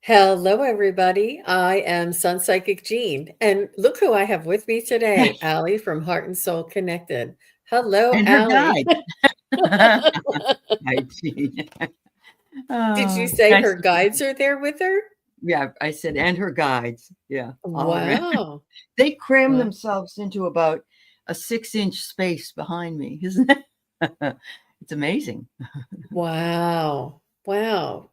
Hello, everybody. I am Sun Psychic Jean, and look who I have with me today, Aley from Heart and Soul Connected. Hello, And her Aley. guide. Hi, Jean. Did you Oh, say nice her to meet guides you. are there with her? Yeah, I said, and her guides. Yeah, all around. Wow. They cram Wow. themselves into about a 6-inch space behind me, isn't it? It's amazing. Wow. Wow.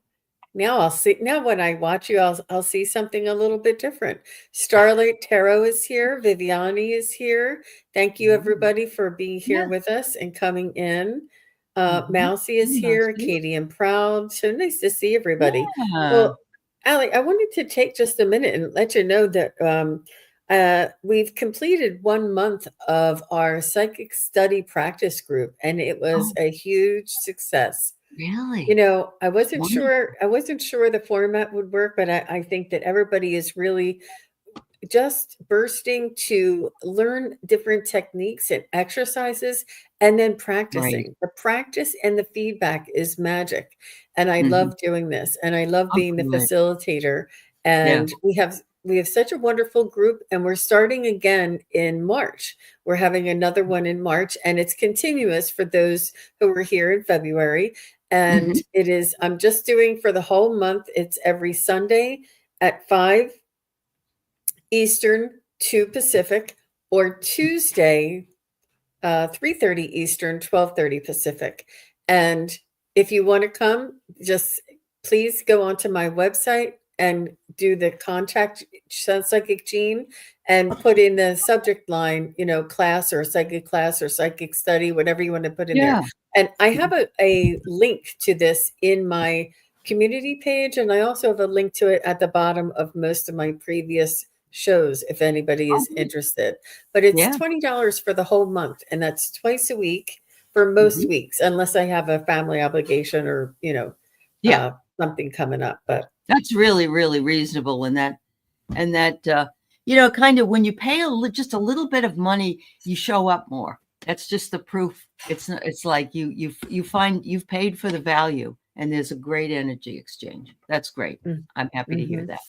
Now I'll see. Now when I watch you, I'll see something a little bit different. Starlight Tarot is here. Viviani is here. Thank you, Mm, everybody, for being here yeah. with us and coming in. Hmm. Mousy is Nice here. to meet Katie and Proud. So nice to see you. everybody. Yeah. Well, Allie, I wanted to take just a minute and let you know that we've completed 1 month of our psychic study practice group, and it was Oh, a huge success. really? Wonderful. I wasn't sure the format would work, but I think that everybody is really just bursting to learn different techniques and exercises and then Right. practicing. The practice and the feedback is magic. And I Hmm. love doing this and I love Oh, being the good. facilitator. Yeah. And we have such a wonderful group and we're starting again in March. We're having another one in March and it's continuous for those who were here in February. And Hmm. I'm just doing for the whole month. It's every Sunday at 5 Eastern, 2 Pacific, or Tuesday, 3:30 Eastern, 12:30 Pacific. And if you want to come, just please go onto my website and do the contact Psychic Gene and put in the subject line, class or psychic study, whatever you want to put in there. Yeah. And I have a link to this in my community page, and I also have a link to it at the bottom of most of my previous shows if anybody Oh, is good. interested. But it's Yeah. $20 for the whole month, and that's twice a week for most Hmm. weeks, unless I have a family obligation or, Yeah. uh, something coming up. But That's really, really reasonable, and that kind of when you pay just a little bit of money, you show up more. That's just the proof. It's like you find you've paid for the value, and there's a great energy exchange. That's great. mm, I'm happy to hear mhm. that.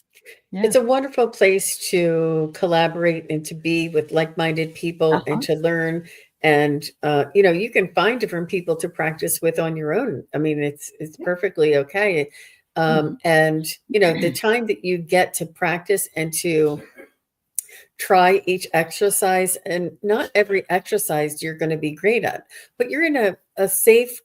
Yeah. It's a wonderful place to collaborate and to be with like-minded people and Uh-huh. to learn. And you can find different people to practice with on your own. I mean, it's Yeah. perfectly okay. Mhm. And the time that you get to practice and to try each exercise, and not every exercise you're going to be great at, but you're in a safe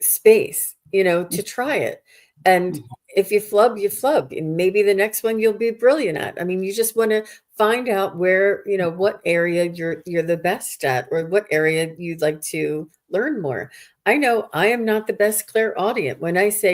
space, to try it. And Mhm. if you flub, you flub, and maybe the next one you'll be brilliant at. I mean, you just want to find out where, what area you're the best at, or what area you'd like to learn more. I know I am not the best clairaudient. When I say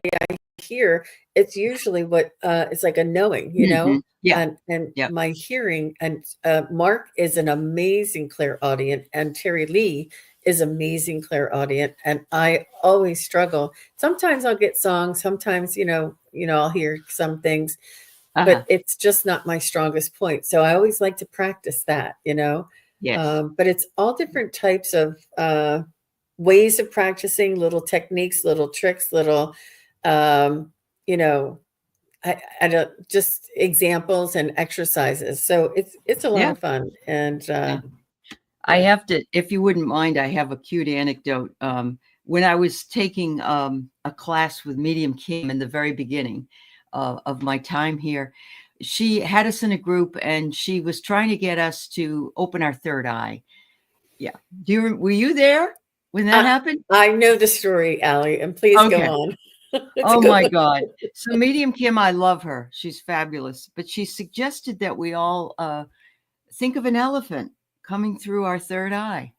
hear, it's usually what it's like a knowing, Mhm. Yeah. and Yeah. my hearing. And Mark is an amazing clairaudient, and Terry Lee is amazing clairaudient, and I always struggle. Sometimes I'll get songs, sometimes I'll hear some things, but Uh-huh. it's just not my strongest point. So I always like to practice that. Yes. But it's all different types of ways of practicing, little techniques, little tricks, little um, you know, I don't, just examples and exercises. So it's a lot Yeah. of fun. And Yeah. I yeah. have to, if you wouldn't mind, I have a cute anecdote. When I was taking a class with Medium Kim in the very beginning of my time here, she had us in a group and she was trying to get us to open our third eye. Yeah. Were you there when that I, happened? I know the story, Allie, and please go Okay. on. It's a Oh good my one. God. So Medium Kim, I love her. She's fabulous. But she suggested that we all think of an elephant coming through our third eye.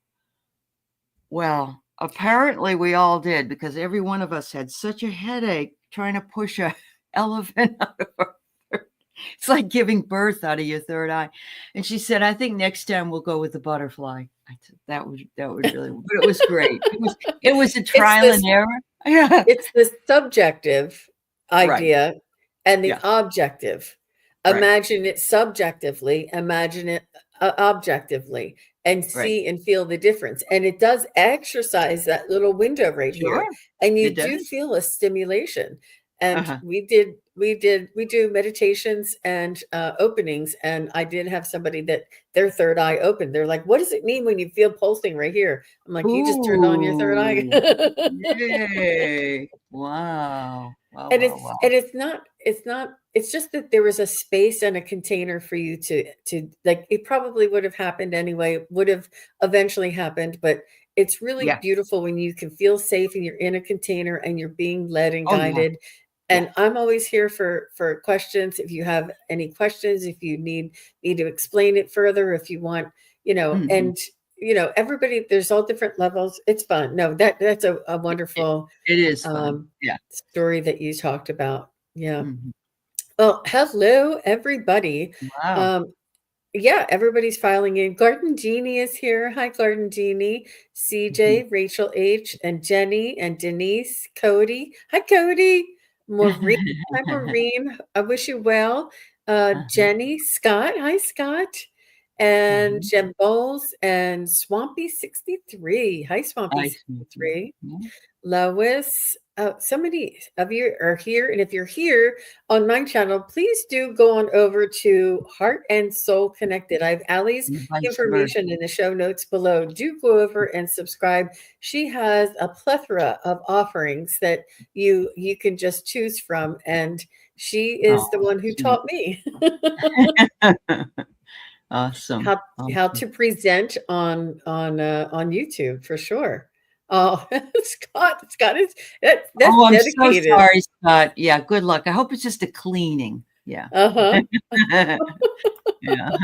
Well, apparently we all did because every one of us had such a headache trying to push a elephant out of our third. It's like giving birth out of your third eye. And she said, "I think next time we'll go with the butterfly." I said, that was really, but it was great. It was a It's trial this and error. Yeah. it's the subjective Right. idea and the Yeah. objective. Right. Imagine it subjectively, imagine it objectively, and Right. see and feel the difference. And it does exercise that little window right Sure. here. And you It do does. feel a stimulation. And Uh-huh. we do meditations and openings. And I did have somebody that their third eye opened. They're like, what does it mean when you feel pulsing right here? I'm like, you just turned on your third eye. Ooh. Yay. Wow. Wow, And wow, wow. it's just that there was a space and a container for you to like, it probably would have happened anyway, would have eventually happened, but it's really Yeah. beautiful when you can feel safe and you're in a container and you're being led and Oh, yeah. guided. Yeah. And I'm always here for questions. If you have any questions, if you need me to explain it further, if you want, Mhm. and everybody, there's all different levels. It's fun. No, that's a It wonderful it is fun. um, Yeah. story that you talked about. Yeah. Mhm. Well, hello, everybody. Wow. Um, yeah, everybody's filing in. Garden Genie is here. Hi, Garden Genie. Mhm. CJ, Rachel H, and Jenny, and Denise, Cody. Hi, Cody. Maureen. Hi, Maureen. I wish you well. Uh-huh. Jenny, Scott. Hi, Scott. And Mhm. Jem Bowles and Swampy63. Hi, I see. Swampy63. Yeah. Lois, so many of you are here. And if you're here on my channel, please do go on over to Heart and Soul Connected. I have Aley's And vice versa. information in the show notes below. Do go over and subscribe. She has a plethora of offerings that you can just choose from. And she is the Oh, one who sweet. taught me Awesome. how Awesome. to present on YouTube for sure. Oh, Scott is that's Oh, I'm so dedicated. sorry, Scott. Yeah, good luck. I hope it's just a cleaning. Yeah. Uh-huh. Yeah.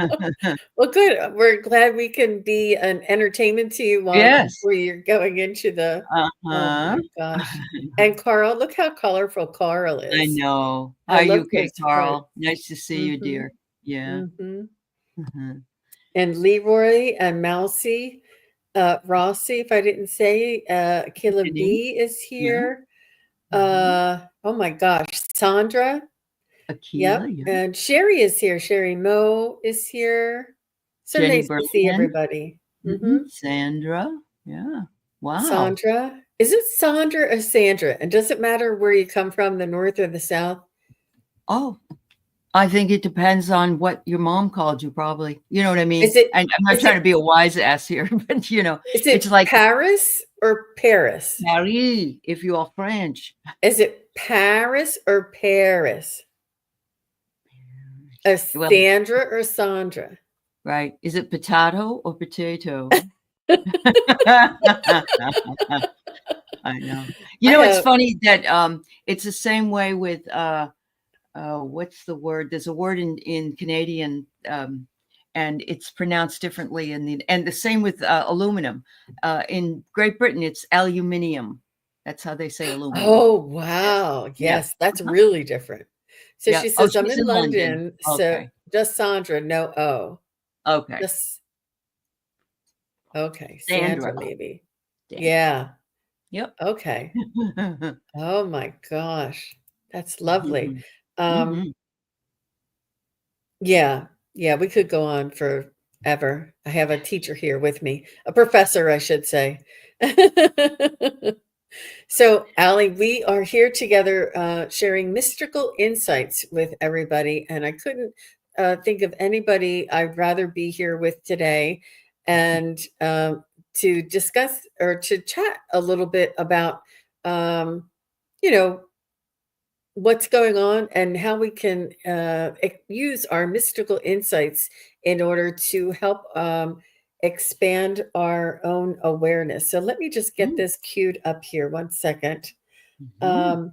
Well, good. We're glad we can be an entertainment to you while Yes. before you're going into the oh Uh-huh. my gosh. And Carl, look how colorful Carl I is. know. I Are you love okay, his heart. Carl? Nice to see you, Mhm. dear. Yeah. Mhm. Mhm. And Leroy and Mousy, Rossi, if I didn't say, Caleb Denise? B is Yeah. here. Mhm. Oh my gosh, Sandra. Akila, Yep. yeah. And Sherry is here. Sherry Moe is here. So Jenny nice to see Berlin. everybody. Mhm. Hmm. Sandra. Yeah. Wow. Sandra. Is it Sandra or Sandra? And does it matter where you come from, the north or the south? Oh, I think it depends on what your mom called you, probably. You know what I mean? Is it And I'm not is trying it to be a wise ass here, but is it's it like Paris or Paris? Paris, if you are French. Is it Paris or Paris? A Well, Sandra or Sandra? right. Is it potato or potato? I know. I It's have funny that it's the same way with what's the word? There's a word in Canadian and it's pronounced differently and the same with aluminum. In Great Britain it's aluminium. That's how they say aluminum. oh, Yes. wow. Yeah. Yes, that's Uh-huh. really different. So Yeah. she Oh, says, I'm she's in in London. London. So Okay. just Sandra, no O. Okay. Just okay. Sandra. Sandra, maybe. Sandra. Yeah. Yep. Okay. Oh my gosh. That's lovely. Um, Mhm. yeah. Yeah, we could go on forever. I have a teacher here with me, a professor, I should say. So, Allie, we are here together sharing mystical insights with everybody. And I couldn't think of anybody I'd rather be here with today and to discuss or to chat a little bit about, um, you know, what's going on and how we can use our mystical insights in order to help expand our own awareness. So let me just get Mm, this queued up here. One second. mhm.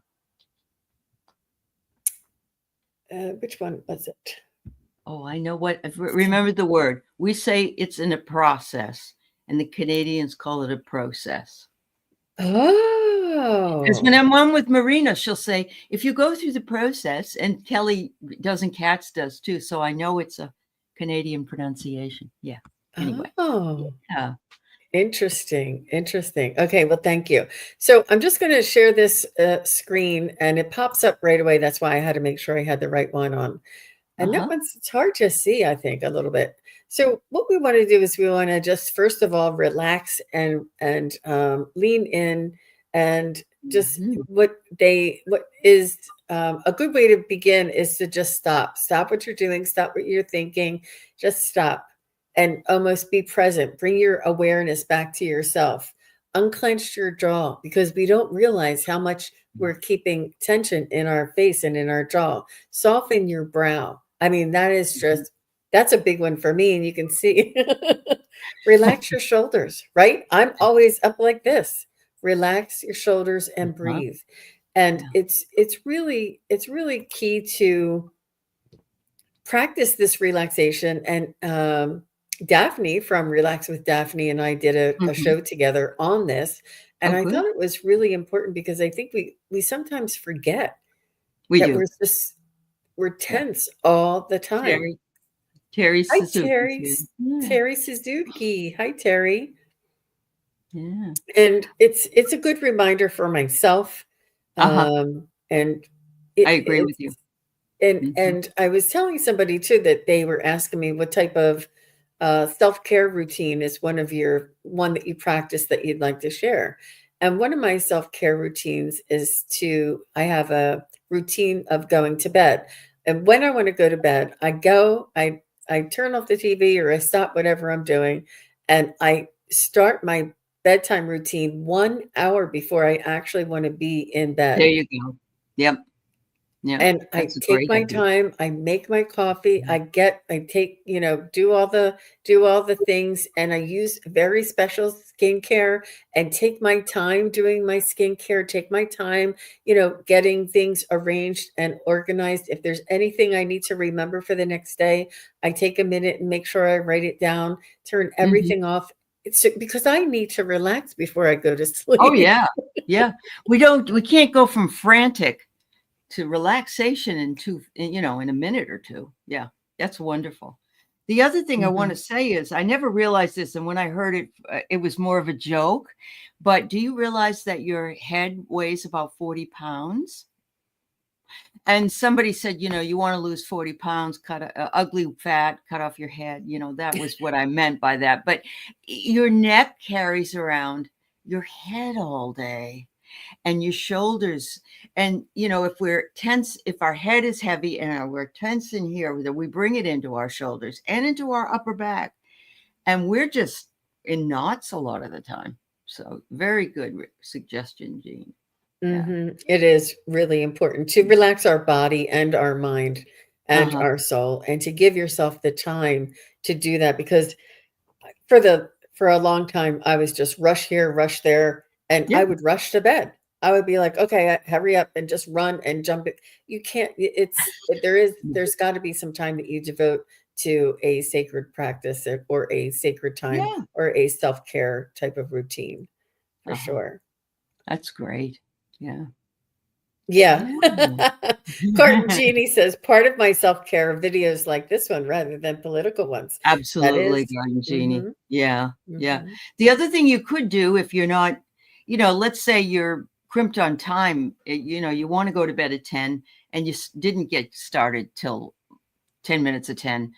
Um, which one was it? Oh, I know what. I remember the word. We say it's in a process, and the Canadians call it a process. Because when Oh, I'm on with Marina, she'll say, if you go through the process, and Kelly doesn't Katz does too. So I know it's a Canadian pronunciation. Yeah. Anyway. oh, Yeah. interesting. Interesting. Okay, well, thank you. So I'm just going to share this screen and it pops up right away. That's why I had to make sure I had the right one on. And that Uh-huh. one's it's hard to see, I think, a little bit. So what we want to do is we want to just first of all relax and lean in and just Mhm. what is a good way to begin is to just stop what you're doing, stop what you're thinking, just stop and almost be present. Bring your awareness back to yourself. Unclench your jaw because we don't realize how much we're keeping tension in our face and in our jaw. Soften your brow. I mean, that is Mhm. just that's a big one for me, and you can see. Relax your shoulders, right? I'm always up like this. Relax your shoulders and Uh-huh. breathe. And Yeah. it's really key to practice this relaxation. And Daphne from Relax with Daphne and I did a Mhm. show together on this. And Oh, I good. thought it was really important because I think we sometimes forget We that do. we're Yeah. tense all the time. Terry Terry Hi, Suzuki's here. Yeah. Terry Suzuki. Hi, Terry. Yeah. And it's a good reminder for myself. Uh-huh. And I it agree with it's you. and Mhm. and I was telling somebody too that they were asking me what type of self-care routine is one that you practice that you'd like to share. And one of my self-care routines is I have a routine of going to bed. And when I want to go to bed, I turn off the TV or I stop whatever I'm doing and I start my bedtime routine 1 hour before I actually want to be in There bed. you go. Yep. Yep. And I That's a take great my idea. time, I make my coffee, Mhm. I take, do all the things, and I use very special skincare and take my time doing my skincare, take my time, getting things arranged and organized. If there's anything I need to remember for the next day, I take a minute and make sure I write it down, turn Mhm. everything off. It's because I need to relax before I go to Oh, sleep. yeah. Yeah. We can't go from frantic to relaxation in a minute or two. Yeah. That's wonderful. The other thing I want to Mhm. say is I never realized this, and when I heard it, it was more of a joke. But do you realize that your head weighs about 40 pounds? And somebody said, you want to lose 40 pounds, cut ugly fat, cut off your head. That was what I meant by that. But your neck carries around your head all day and your shoulders. And, if we're tense, if our head is heavy and we're tense in here, that we bring it into our shoulders and into our upper back. And we're just in knots a lot of the time. So very good suggestion, Jean. Yeah. It is really important to relax our body and our mind and Uh-huh. our soul and to give yourself the time to do that because for a long time I was just rush here, rush there, and Yeah. I would rush to bed. I would be like, "Okay, hurry up and just run and jump it." You can't there's got to be some time that you devote to a sacred practice or a sacred time Yeah. or a self-care type of routine for Uh-huh. sure. That's great. Yeah. Yeah. Yeah. Carton Genie says, "Part of my self-care are videos like this one rather than political ones." That Absolutely, is Garden Genie. mhm, Yeah, yeah. mhm. The other thing you could do if you're not, let's say you're crimped on time, you want to go to bed at 10 and you didn't get started till 10 minutes of 10.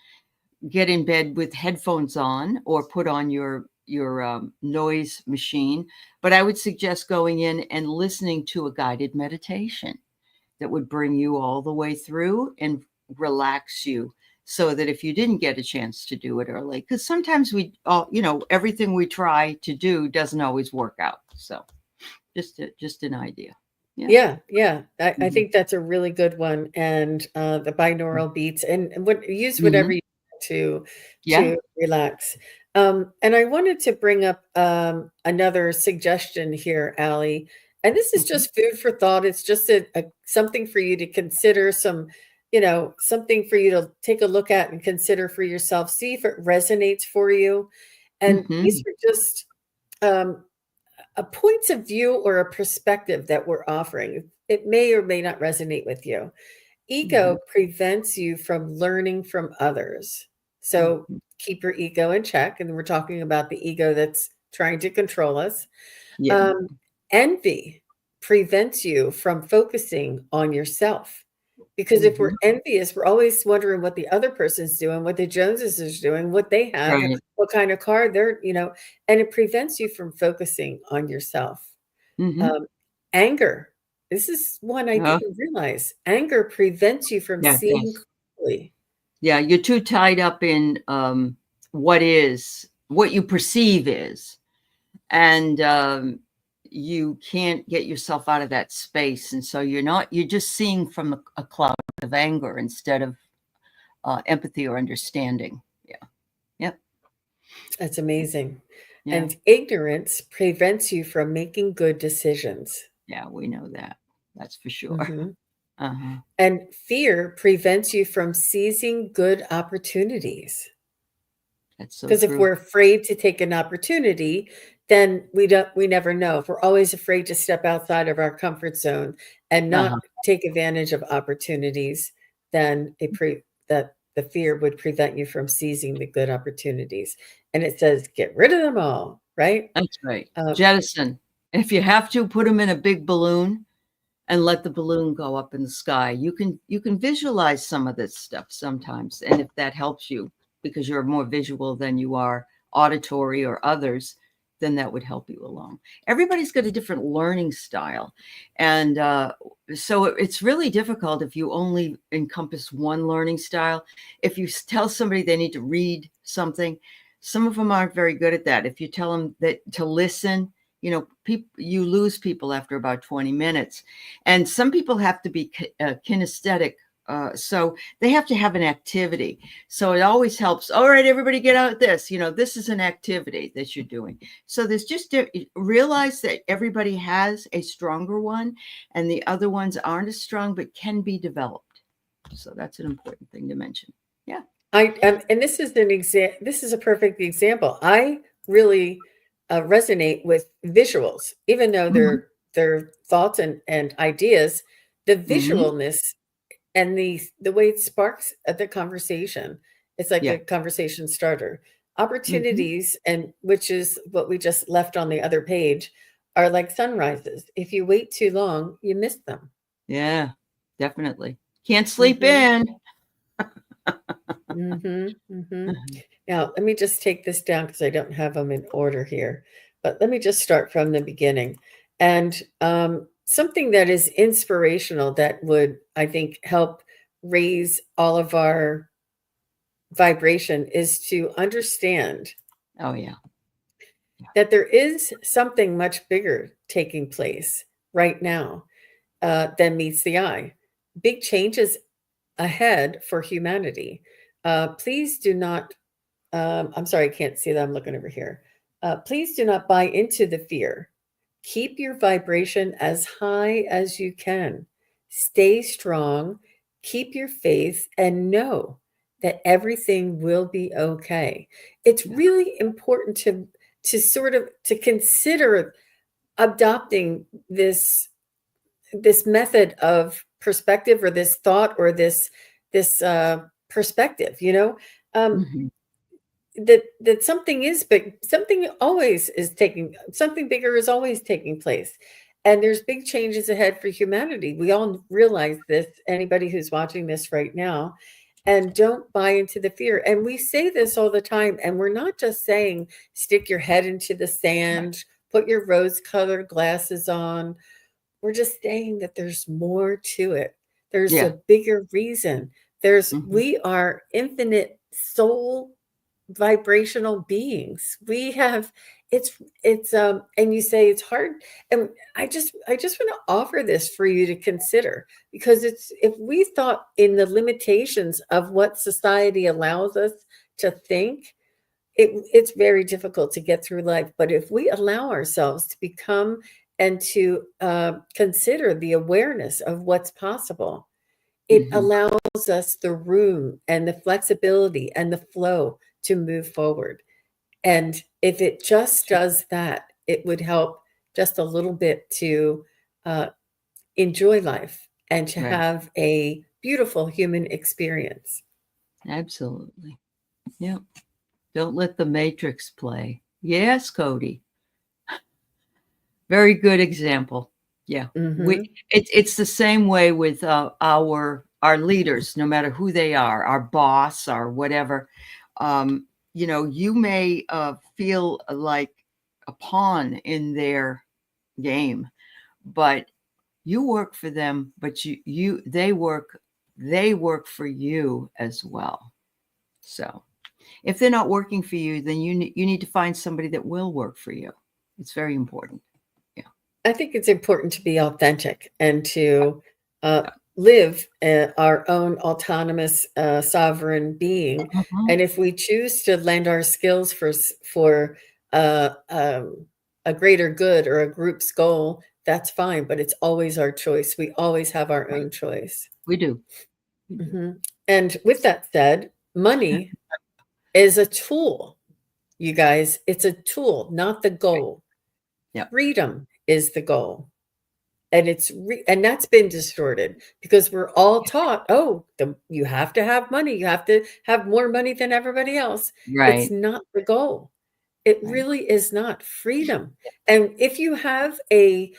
Get in bed with headphones on or put on your noise machine. But I would suggest going in and listening to a guided meditation that would bring you all the way through and relax you so that if you didn't get a chance to do it early, because sometimes we all, everything we try to do doesn't always work out. So just an idea. Yeah. Yeah, yeah. I Mhm. think that's a really good one, and, the binaural beats and what use whatever Mhm. you want Yeah. to relax. And I wanted to bring up, another suggestion here, Allie, and this is Mhm. just food for thought. It's just a something for you to consider, something for you to take a look at and consider for yourself, see if it resonates for you. And these Mhm. are just, um a points of view or a perspective that we're offering. It may or may not resonate with you. Ego Mhm. prevents you from learning from others. So Mhm. keep your ego in check. And we're talking about the ego that's trying to control us. Yeah. Um, Envy prevents you from focusing on yourself. Because if we're Mhm. envious, we're always wondering what the other person's doing, what the Joneses is doing, what they have, Right. what kind of car and it prevents you from focusing on yourself. Mhm. Um, Anger. This is one I Oh, didn't realize. Anger prevents you from yeah, it seeing does. clearly. Yeah, you're too tied up in what you perceive is, and you can't get yourself out of that space, and so you're just seeing from a cloud of anger instead of empathy or understanding. Yeah. Yep. That's amazing. Yeah. And ignorance prevents you from making good decisions. Yeah. We know that. That's for sure. Mhm. Uh-huh. And fear prevents you from seizing good opportunities. That's so Because if true. we're afraid to take an opportunity, then we never know. If we're always afraid to step outside of our comfort zone and not Uh-huh. take advantage of opportunities, then that the fear would prevent you from seizing the good opportunities. And it says, get rid of them all, right? That's right. Um, Jettison. If you have to, put them in a big balloon and let the balloon go up in the sky. You can visualize some of this stuff sometimes, and if that helps you because you're more visual than you are auditory or others, then that would help you along. Everybody's got a different learning style, and so it's really difficult if you only encompass one learning style. If you tell somebody they need to read something, some of them aren't very good at that. If you tell them that to listen, you lose people after about 20 minutes. And some people have to be kinesthetic. So they have to have an activity. So it always helps. All right, everybody get out this. This is an activity that you're doing. So there's just realize that everybody has a stronger one and the other ones aren't as strong, but can be developed. So that's an important thing to mention. Yeah. and this is an this is a perfect example. I really resonate with visuals, even though Mm-hmm. they're thoughts and ideas. The Mm-hmm. visualness and the way it sparks the conversation. It's like Yeah. a conversation starter. Mm-hmm. Opportunities, and which is what we just left on the other page, are like sunrises. If you wait too long, you miss them. Yeah, definitely. Can't sleep Hmm. in. Hmm. Hmm. Now, let me just take this down because I don't have them in order here. But let me just start from the beginning. And something that is inspirational that would, I think, help raise all of our vibration is to understand Oh, yeah. that there is something much bigger taking place right now than meets the eye. Big changes ahead for humanity. Please do not I'm sorry, I can't see that. I'm looking over here. Please do not buy into the fear. Keep your vibration as high as you can. Stay strong, keep your faith, and know that everything will be okay. It's Yeah. really important to sort of to consider adopting this method of perspective, or this thought, or this perspective. Um, Mhm. that something is big, something bigger is always taking place, and there's big changes ahead for humanity. We all realize this, anybody who's watching this right now. And don't buy into the fear. And we say this all the time, and we're not just saying stick your head into the Right. sand, put your rose colored glasses on. We're just saying that there's more to it. There's a Yeah. bigger reason. Mhm. We are infinite soul vibrational beings. We have it's and you say it's hard, and I just want to offer this for you to consider, because it's if we thought in the limitations of what society allows us to think, it's very difficult to get through life. But if we allow ourselves to become and to consider the awareness of what's possible, it Mhm. allows us the room and the flexibility and the flow to move forward. And if it just does that, it would help just a little bit to uh, enjoy life and to Right. have a beautiful human experience. Absolutely. Yep. Don't let the matrix play. Yes, Cody. Very good example. Yeah. Hmm. It's the same way with our leaders, no matter who they are, our boss or whatever. Um, you may feel like a pawn in their game, but you work for them, but they work for you as well. So if they're not working for you, then you need to find somebody that will work for you. It's very important. Yeah. I think it's important to be authentic and to live our own autonomous, sovereign being. Uh-huh. And if we choose to lend our skills for uh, um, a greater good or a group's goal, that's fine. But it's always our choice. We always have our Right. own choice. We do. Hmm. And with that said, money is a tool. You guys, it's a tool, not the goal. Yeah. Freedom is the goal. And and that's been distorted because we're all taught, oh, you have to have money. You have to have more money than everybody else. It's Right. not the goal. It Right. really is not freedom. And if you have a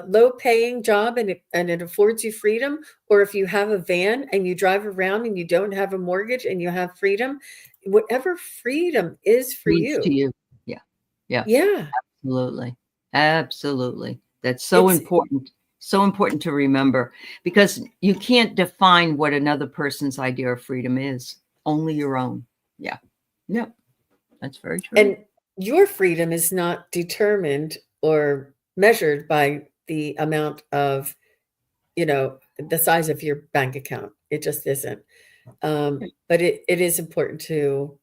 low paying job and it affords you freedom, or if you have a van and you drive around and you don't have a mortgage and you have freedom, whatever freedom is for Means to you. you. Yeah. Yeah. Yeah. Absolutely. Absolutely. That's so It's important. So important to remember because you can't define what another person's idea of freedom is. Only your own. Yeah. Yeah. That's very true. And your freedom is not determined or measured by the amount of, the size of your bank account. It just isn't. But it is important to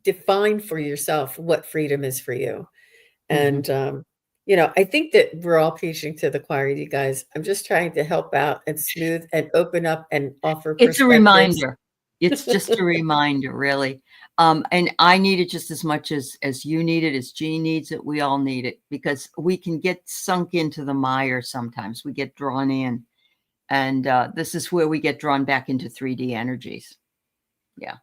define for yourself what freedom is for you. Mm-hmm. And, I think that we're all preaching to the choir, you guys. I'm just trying to help out and smooth and open up and offer It's a perspectives. reminder. It's just a reminder, really. And I need it just as much as you need it, as Jean needs it. We all need it because we can get sunk into the mire sometimes. We get drawn in. And this is where we get drawn back into 3D energies. Yeah.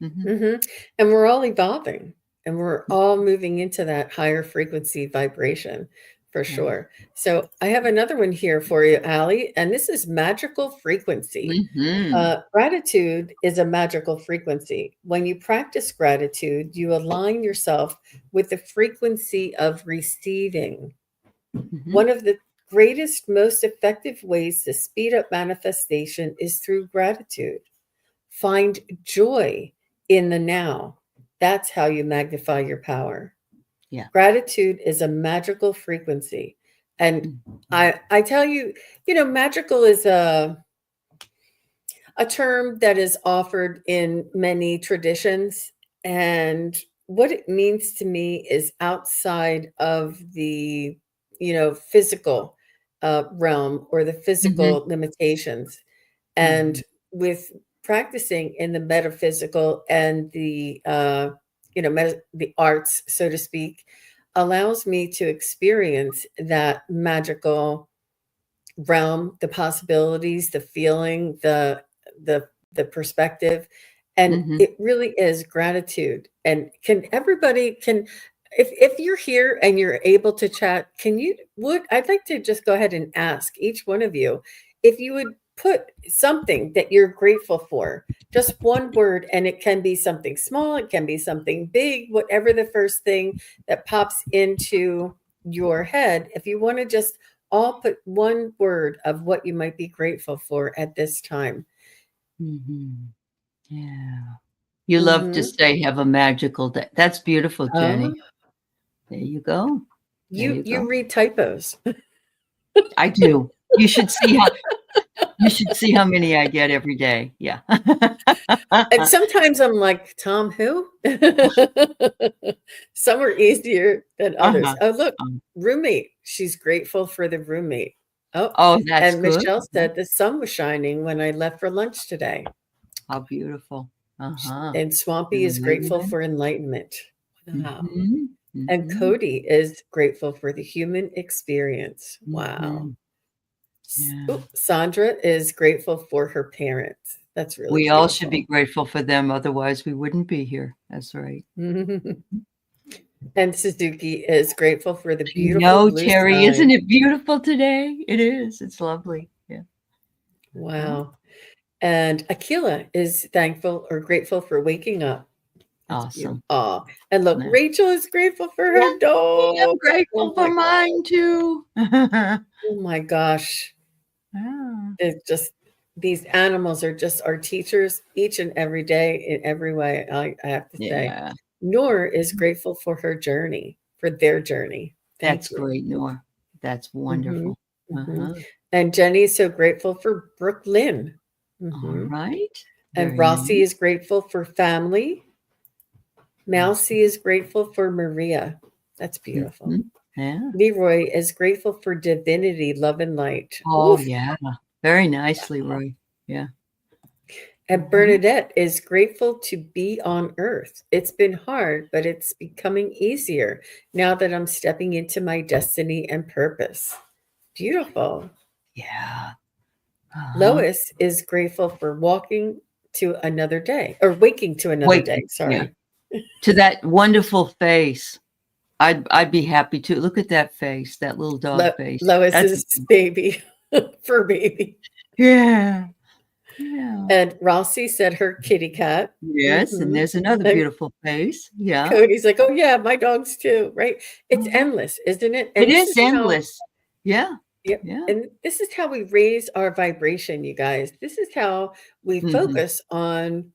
Mm-hmm. And we're all evolving and we're all moving into that higher frequency vibration for Right. sure. So I have another one here for you, Allie, and this is magical frequency. Mm-hmm. Gratitude is a magical frequency. When you practice gratitude, you align yourself with the frequency of receiving. Mm-hmm. One of the greatest, most effective ways to speed up manifestation is through gratitude. Find joy in the now. That's how you magnify your power. Yeah. Gratitude is a magical frequency. And Mm-hmm. I tell you, magical is a term that is offered in many traditions. And what it means to me is outside of the, physical realm or the Mm-hmm. physical limitations. Mm-hmm. And with practicing in the metaphysical and the the arts, so to speak, allows me to experience that magical realm, the possibilities, the feeling, the perspective. And Mm-hmm. it really is gratitude. And if you're here and you're able to chat, I'd like to just go ahead and ask each one of you if you would put something that you're grateful for, just one word, and it can be something small, it can be something big, whatever the first thing that pops into your head. If you want to just all put one word of what you might be grateful for at this time. Mm-hmm. Yeah. You love to Hmm. say have a magical day. That's beautiful, Oh, Jenny. There you go. There you you you go. read typos. I do. You should see how many I get every day. Yeah. And sometimes I'm like, Tom, who? Some are easier than others. Uh-huh. Oh, look, Um, roommate. She's grateful for the roommate. Oh, oh, that's and good. Michelle said the sun was shining when I left for lunch today. How beautiful. Uh-huh. And Swampy is grateful Enlightenment. for enlightenment. Wow. Mhm. And Mhm. Cody is grateful for the human experience. Wow. Mhm. Yeah. Sandra is grateful for her parents. That's really We all should be beautiful. grateful for them, otherwise we wouldn't be here. That's right. And Suzuki is grateful for the I beautiful know, blue Terry, sky. isn't it beautiful today? It is. It's lovely. Yeah. Yeah. Wow. And Akila is thankful or grateful for waking up. That's beautiful. Awesome. Aw, and look, Yeah. Rachel is grateful for Yeah, her dog. I'm Oh grateful for my god. mine too. Oh my gosh. Yeah. It's just these animals are just our teachers each and every day in every way, I have to say. Yeah. Noor is grateful for her journey, for their journey. That's Thank you. great, Noor. That's Mhm, wonderful. mhm. Uh-huh. And Jenny is so grateful for Brooklyn. All Mhm. right. And Very Rossi nice. is grateful for family. Mousy is grateful for Maria. That's beautiful. Mhm. Yeah. Leroy is grateful for divinity, love, and light. Oh, Oof. yeah. Very nicely, Roy. Yeah. And Mhm. Bernadette is grateful to be on earth. It's been hard, but it's becoming easier now that I'm stepping into my destiny and purpose. Beautiful. Yeah. Uh-huh. Lois is grateful for walking to another day or waking to another Wait. day. Yeah. Sorry. To that wonderful face. I'd be happy to look at that face, that little dog face. That's Lois's baby, fur baby. yeah. Yeah. And Rossi said her kitty cat. Yes, and Hmm. there's another And beautiful face. Yeah. Cody's like, oh, yeah, my dogs too, right? It's Uh-huh. endless, isn't it? And It this is is how, endless. Yeah. yep. Yeah. And this is how we raise our vibration, you guys. This is how we Mhm. focus on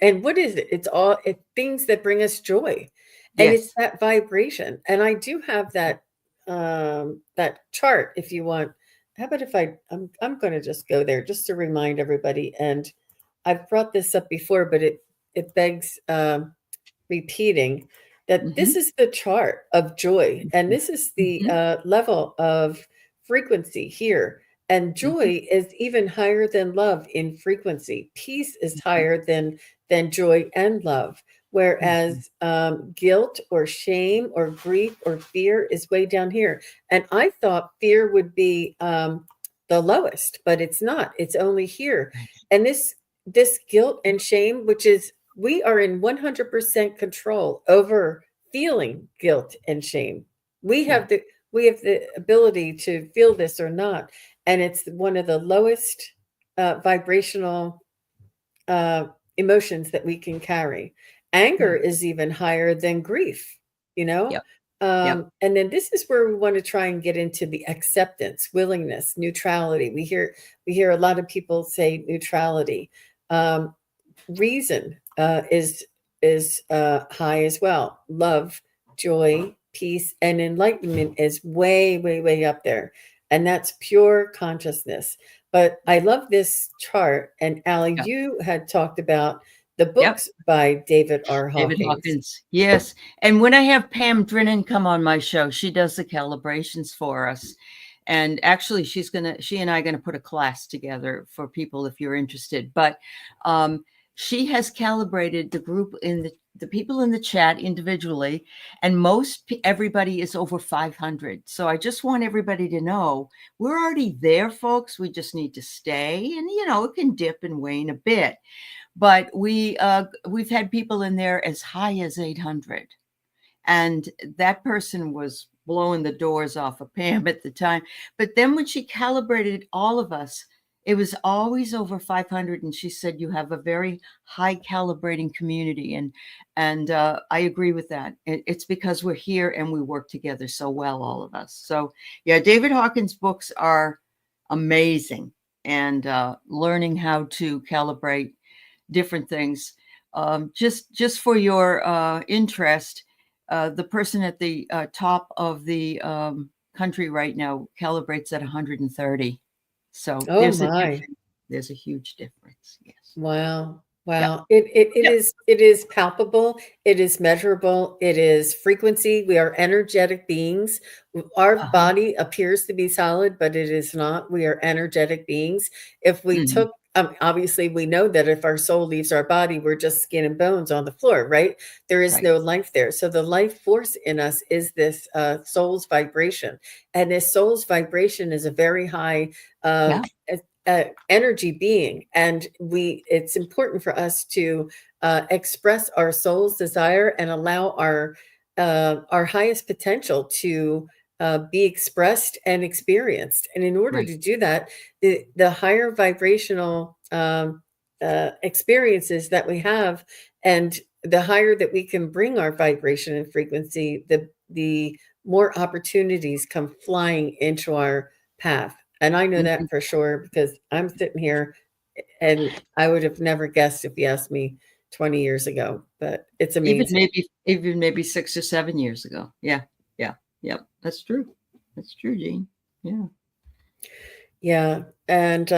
and what is it? It's all things that bring us joy. And it's Yes. that vibration. And I do have that chart if you want. How about if I'm going to just go there just to remind everybody. And I've brought this up before, but it begs repeating that this Mhm. is the chart of joy, and this is the Mhm. level of frequency here. And Mhm. joy is even higher than love in frequency. Peace is Mhm. higher than joy and love. Mhm. Whereas guilt or shame or grief or fear is way down here. And I thought fear would be the lowest, but it's not. It's only here. And this guilt and shame, which is we are in 100% control over feeling guilt and shame. We Yeah. have the we have the ability to feel this or not, and it's one of the lowest vibrational uh, emotions that we can carry. Anger Yeah. is even higher than grief, you know. Yep. Yep. And then this is where we want to try and get into the acceptance, willingness, neutrality. We hear a lot of people say neutrality. Um, reason is high as well. Love, joy, peace, and enlightenment is way, way, way up there, and that's pure consciousness. But I love this chart, and Allie, Yep. you had talked about the Yep. books by David R. David Hawkins. Hawkins. Yes. And when I have Pam Drennan come on my show, she does the calibrations for us. And actually, she and I are gonna put a class together for people if you're interested. But she has calibrated the group in the people in the chat individually, and everybody is over 500. So I just want everybody to know we're already there, folks. We just need to stay, and it can dip and wane a bit. But we've had people in there as high as 800, and that person was blowing the doors off of Pam at the time. But then when she calibrated all of us, it was always over 500, and she said you have a very high calibrating community, and I agree with that. It's because we're here and we work together so well, all of us. So yeah, David Hawkins' books are amazing, and learning how to calibrate different things. Just for your interest, the person at the top of the country right now calibrates at 130. So Oh there's a my. difference. There's a huge difference. Yes. Wow. Yep. Wow. It Yep. is palpable, it is measurable, it is frequency. We are energetic beings. Our Uh-huh. body appears to be solid, but it is not. We are energetic beings. If we Mhm. took obviously we know that if our soul leaves our body, we're just skin and bones on the floor, right? There is Right. no life there. So the life force in us is this soul's vibration. And this soul's vibration is a very high uh, Yeah. energy being, and it's important for us to express our soul's desire and allow our highest potential to be expressed and experienced. And in order Right. to do that, the higher vibrational experiences that we have And the higher that we can bring our vibration and frequency, the more opportunities come flying into our path. And I know Mhm. that for sure because I'm sitting here and I would have never guessed if you asked me 20 years ago, but it's amazing. Even maybe 6 or 7 years ago. Yeah. Yeah. Yep. That's true. That's true, Jean. Yeah. Yeah. And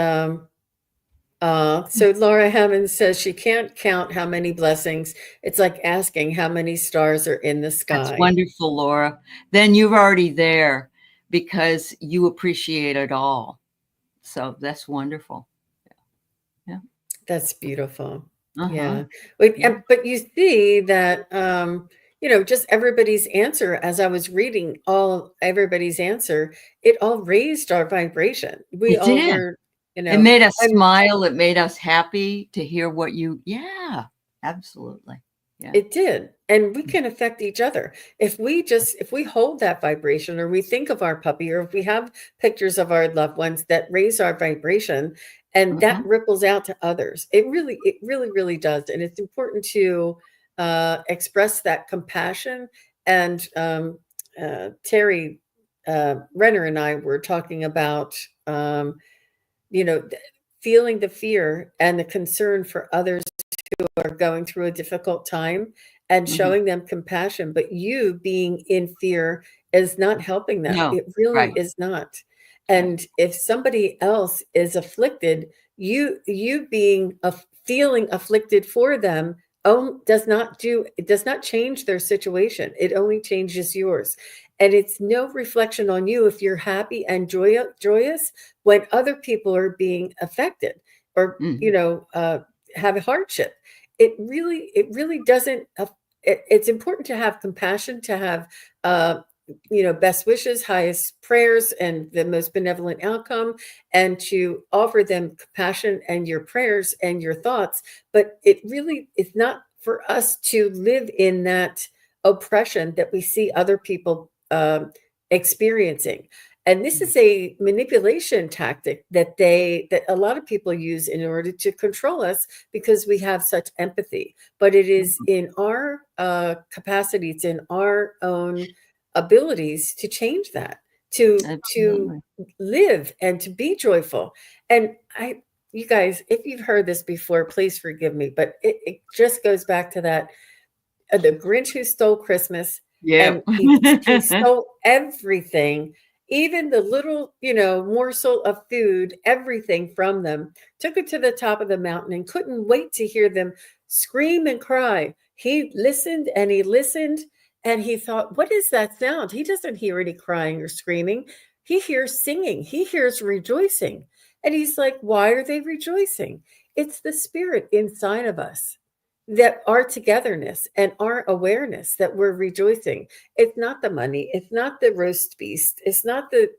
so Laura Hammond says she can't count how many blessings. It's like asking how many stars are in the That's sky. wonderful, Laura. Then you're already there because you appreciate it all. So that's wonderful. Yeah. That's beautiful. Uh-huh. Yeah. Yeah. But you see that, just everybody's answer, as I was reading all everybody's answer, it all raised our vibration. We It all did. were, It made us and smile. It made us happy to hear what yeah, absolutely. Yeah. it did. And we can affect each other. If we hold that vibration or we think of our puppy or if we have pictures of our loved ones that raise our vibration and that Uh-huh. ripples out to others, it really, really does. And it's important to express that compassion. And Terry Renner and I were talking about, you know, th- feeling the fear and the concern for others are going through a difficult time and Mhm. showing them compassion, but you being in fear is not helping them. No. It really Right. is not. Right. And if somebody else is afflicted, you being feeling afflicted for them it does not change their situation. It only changes yours. And it's no reflection on you if you're happy and joyous when other people are being affected or Mhm. have a hardship. It really doesn't it's important to have compassion, to have uh best wishes, highest prayers, and the most benevolent outcome, and to offer them compassion and your prayers and your thoughts. But it really is not for us to live in that oppression that we see other people experiencing. And this is a manipulation tactic that a lot of people use in order to control us because we have such empathy. But it is Mhm. in our capacity, it's in our own abilities to change that, to Absolutely. live and to be joyful. And you guys, if you've heard this before, please forgive me, but it just goes back to that the Grinch who stole Christmas, Yep. and he stole everything, even the little, morsel of food, everything from them, took it to the top of the mountain and couldn't wait to hear them scream and cry. He listened and he thought, what is that sound? He doesn't hear any crying or screaming. He hears singing. He hears rejoicing. And he's like, why are they rejoicing? It's the spirit inside of us, that our togetherness and our awareness that we're rejoicing. It's not the money, it's not the roast beast, it's not the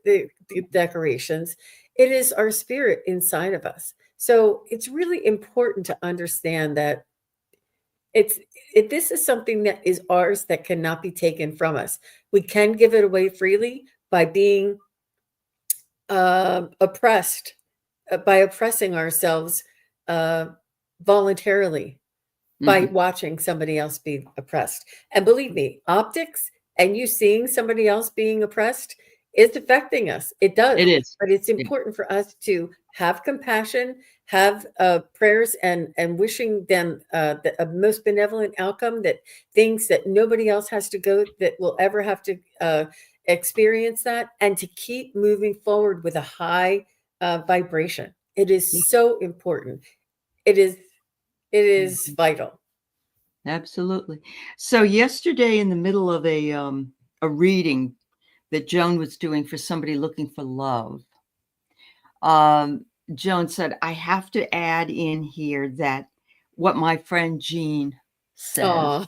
decorations. It is our spirit inside of us. So it's really important to understand that it's this is something that is ours that cannot be taken from us. We can give it away freely by being oppressed, by oppressing ourselves uh, voluntarily by Mhm. watching somebody else be oppressed. And believe me, optics and you seeing somebody else being oppressed is affecting us. It It does. is. But it's Yeah. important for us to have compassion, have prayers, and wishing them the most benevolent outcome, that things that nobody else has to go, that will ever have to experience that, and to keep moving forward with a high vibration. It Yeah. is so important. It is it is Mhm. vital. Absolutely. So yesterday in the middle of a reading that Joan was doing for somebody looking for love, um, Joan said, I have to add in here that what my friend Jean says. Aw.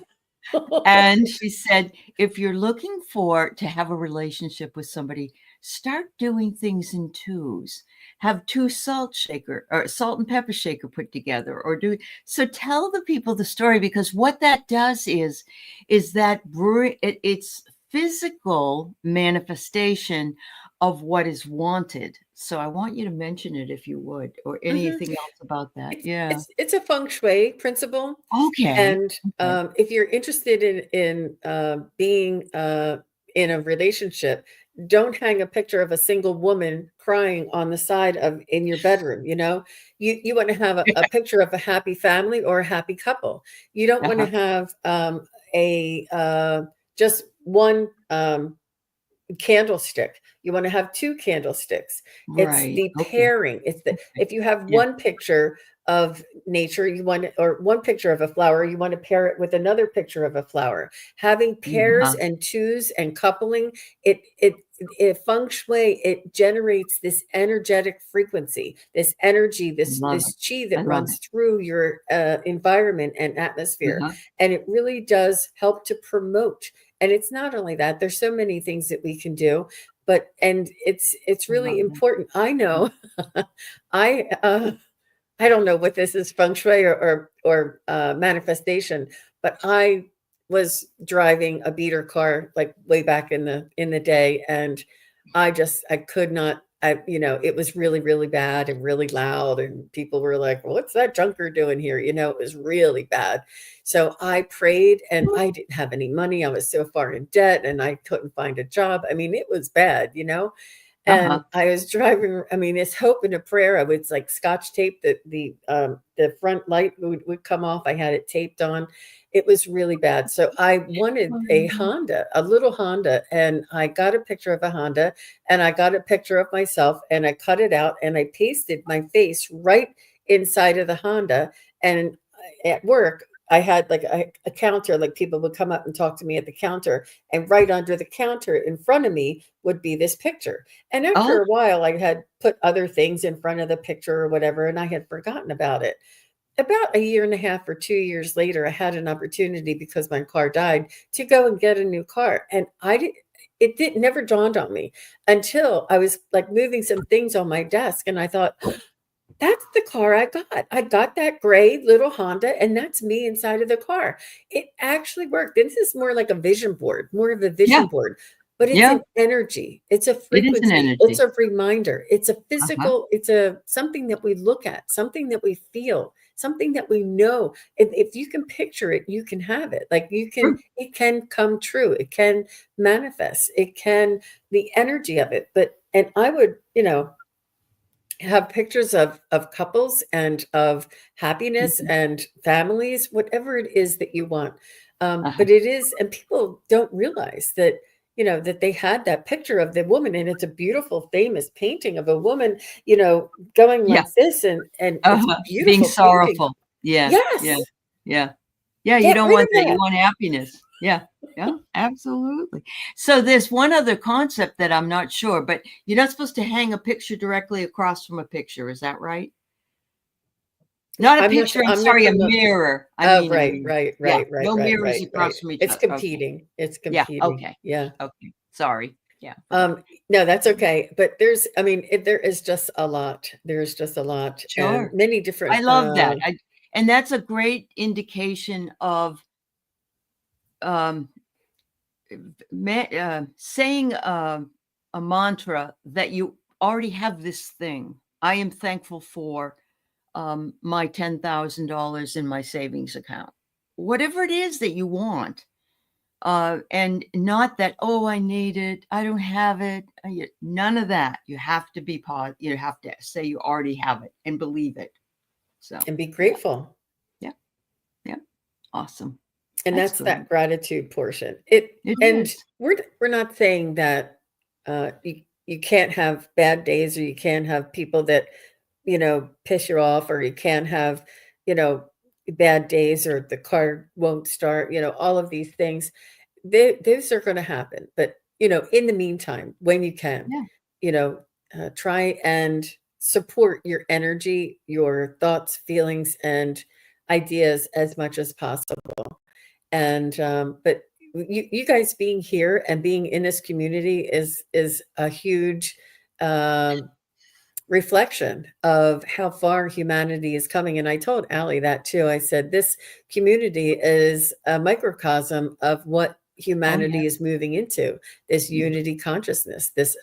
And she said, if you're looking to have a relationship with somebody, start doing things in twos. Have two salt and pepper shaker put together, or so tell the people the story, because what that does is that it's physical manifestation of what is wanted. So I want you to mention it if you would, or Mhm. anything else about that. Yeah. It's a feng shui principle, Okay. and Okay. if you're interested in being in a relationship, don't hang a picture of a single woman crying on the side of in your bedroom. You want to have a picture of a happy family or a happy couple. You don't want to Uh-huh. have a just one candlestick. You want to have two candlesticks. It's Right. the Okay. pairing. It's the Okay. if you have Yeah. one picture of nature, or one picture of a flower, you want to pair it with another picture of a flower. Having pairs Uh-huh. and twos and coupling, it feng shui, it generates this energetic frequency, this energy, I this love it. this chi I that love runs it. through your environment and atmosphere, Uh-huh. and it really does help to promote. And it's not only that, there's so many things that we can do, but and it's I love really that. important. I Yeah. know. I I don't know what this is, feng shui or manifestation, but I was driving a beater car like way back in the day, and I could not. It was really really bad and really loud, and people were like, "What's that junker doing here?" It was really bad. So I prayed, and I didn't have any money. I was so far in debt, and I couldn't find a job. I mean, it was bad. And Uh-huh. I was driving, I mean, it's hope and a prayer. I would like scotch tape the front light would come off. I had it taped on. It was really bad. So I wanted a Honda, a little Honda, and I got a picture of a Honda, and I got a picture of myself, and I cut it out and I pasted my face right inside of the Honda. And at work, I had like a counter, like people would come up and talk to me at the counter, and right under the counter in front of me would be this picture. And after Oh, a while, I had put other things in front of the picture or whatever, and I had forgotten about it. About a year and a half or 2 years later, I had an opportunity because my car died to go and get a new car. And it did never dawned on me until I was like moving some things on my desk. And I thought, that's the car I got. I got that gray little Honda, and that's me inside of the car. It actually worked. This is more like a vision board, more of a yeah. vision board, but it's Yeah. an energy. It's a It is an frequency. It's energy. a reminder. It's a Uh-huh. physical, it's a something that we look at, something that we feel, something that we know. If you can picture it, you can have it. Like True. it can come true. It can manifest. It can, the energy of it. And I would, have pictures of couples and of happiness Mhm. and families, whatever it is that you want. Uh-huh. But it is, and people don't realize that, that they had that picture of the woman, and it's a beautiful, famous painting of a woman, going Yeah. like this, and it's a Uh-huh. Being beautiful painting. sorrowful. Yeah. Yeah. Yes, Yeah. Yeah, you get don't rid want of that, you that. want happiness. Yeah, yeah, absolutely. So there's one other concept that I'm not sure, but you're not supposed to hang a picture directly across from a picture, is that right? Not a picture, I'm I'm not sorry, a familiar. mirror. I Oh, mean a right, mirror. right, Yeah, right, right, no right, mirrors right, right. across from each It's other. Okay. competing. It's Yeah, competing. okay. Yeah. Okay. Sorry. Yeah, for that. No, that's okay. But I mean, there is just a lot. There's just a lot, and Sure. many I different. love that. And that's a great indication of um saying a mantra that you already have this thing. I am thankful for my $10,000 in my savings account. Whatever it is that you want. And not that, oh, I need it. I don't have it. None of that. You have to be positive. You have to say you already have it and believe it. So, And be yeah, grateful. yeah, yeah. Awesome. And That's that's good. that gratitude portion. It It and is. we're not saying that you can't have bad days, or you can't have people that piss you off, or you can't have you know bad days, or the car won't start. All of these things, those are going to happen. But in the meantime, when you can, Yeah. you know, try and support your energy, your thoughts, feelings, and ideas as much as possible. And but you guys being here and being in this community is a huge um, reflection of how far humanity is coming. And I told Aley that too. I said this community is a microcosm of what Oh, yeah. humanity is moving into, this Yeah. unity consciousness, this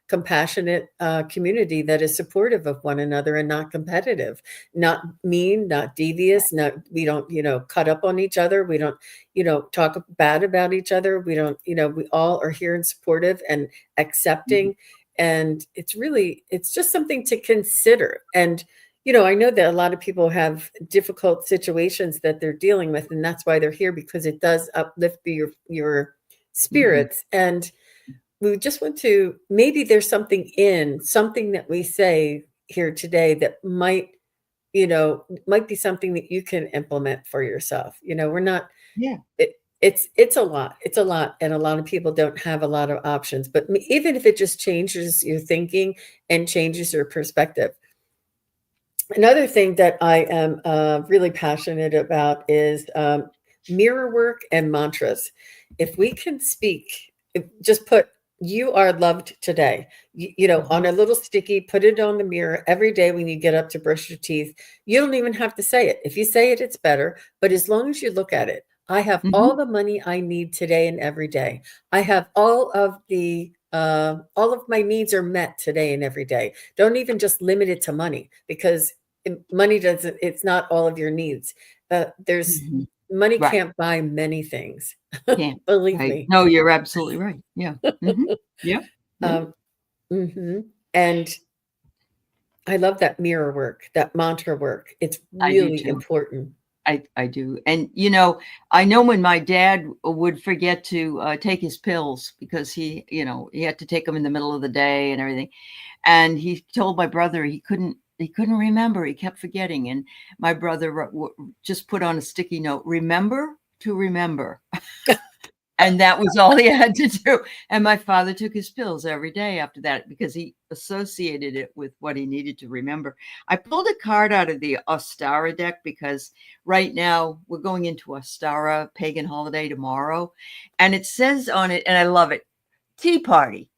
compassionate community that is supportive of one another and not competitive, not mean, not devious, not we don't cut up on each other, we don't talk bad about each other, we don't we all are here and supportive and Mhm. accepting. And it's just something to consider. And I know that a lot of people have difficult situations that they're dealing with, and that's why they're here, because it does uplift your Mhm. spirits. And we just want to, maybe there's something that we say here today that might be something that you can implement for yourself. We're not Yeah. it's a lot. It's a lot, and a lot of people don't have a lot of options. But even if it just changes your thinking and changes your perspective. Another thing that I am really passionate about is mirror work and mantras. If we can just put "You are loved today," on Mhm. a little sticky, put it on the mirror every day when you get up to brush your teeth. You don't even have to say it. If you say it, it's better. But as long as you look at it, I have all Mhm. the money I need today and every day. I have all of my needs are met today and every day. Don't even just limit it to money, because money doesn't, it's not all of your needs. There's Mhm. Money Right. can't buy many things. Can't. Believe Right. me. No, you're absolutely right. Yeah. Mhm. Yeah. Yeah. um, and I love that mirror work, that mantra work. It's I do really too. important. I do. And, I know when my dad would forget to take his pills because he had to take them in the middle of the day and everything. And he told my brother he couldn't remember. He kept forgetting. And my brother just put on a sticky note, remember to remember. And that was all he had to do. And my father took his pills every day after that because he associated it with what he needed to remember. I pulled a card out of the Ostara deck because right now we're going into Ostara pagan holiday tomorrow. And it says on it, and I love it, tea party.